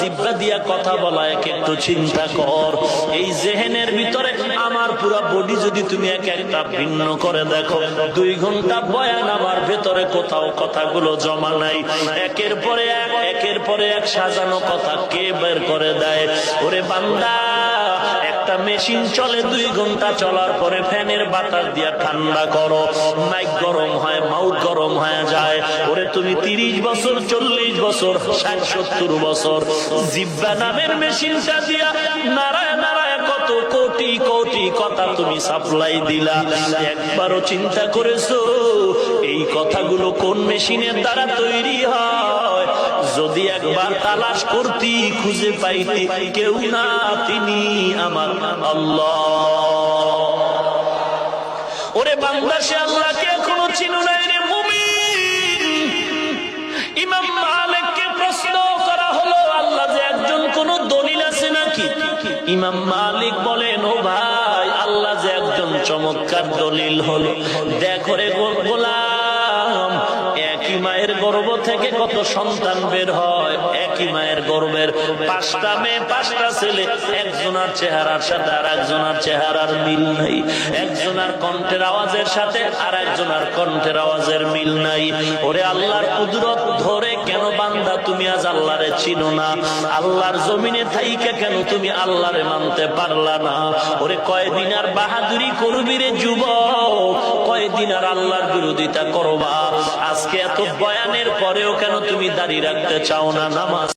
জিহ্বা দিয়া কথা বলা, এক একটু চিন্তা কর। এই জেহেনের ভিতরে আমার পুরা বডি যদি তুমি এক একটা ভিন্ন করে দেখো, 2 ঘন্টা বয়ান আমার ভেতরে কোথাও কথাগুলো জমা নাই। একের পরে এক সাজানো কথা কে বের করে দেয়? ওরে বান্দা, একটা মেশিন চলে 2 ঘন্টা চলার পরে ফ্যানের বাতাস দিয়া ঠান্ডা করো, মাইক গরম হয়, মাউথ গরম হয়ে যায়। ওরে তুমি 30 বছর, 40 বছর, 60-70 বছর জিহ্বা নামের মেশিনটা দিয়া নারায় নারায় কত কোটি কোটি কথা তুমি সাপ্লাই দিলা। একবারও চিন্তা করেছো এই কথাগুলো কোন মেশিনের দ্বারা তৈরি হয়? যদি একবার তালাশ করতি, খুঁজে পাইতি, কেউ না, তিনি আমার আল্লাহ। ওরে বান্দা, সে আল্লাহকে এখনো চিনো নাই রে মুমিন। ইমাম মালিককে প্রশ্ন করা হলো, আল্লাহ যে একজন, কোন দলিল আছে নাকি? ইমাম মালিক বলেন, ও ভাই, আল্লাহ যে একজন চমৎকার দলিল হলো। দেখো রে গোলাম, একই মায়ের গর্ভ থেকে কত সন্তান বের হয়, একই মায়ের গর্ভের 5টা মেয়ে 5টা ছেলে, একজনের চেহারার সাথে আর একজনের চেহারার মিল নাই, একজনের কণ্ঠের আওয়াজের সাথে আর একজনের কণ্ঠের আওয়াজের মিল নাই। ওরে আল্লাহর কুদরত ধরে কেন বান্দা তুমি আজ আল্লাহরে চিনো না? আল্লাহর জমিনে থাইকা কেন তুমি আল্লাহরে মানতে পারলা না? ওরে কয়দিন আর বাহাদুরি করবি রে যুবক, কয়দিন আর আল্লাহর বিরোধিতা করবা? আজকে এত বয়ানের পরেও কেন তুমি দাঁড়িয়ে রাখতে চাও না নামাজ?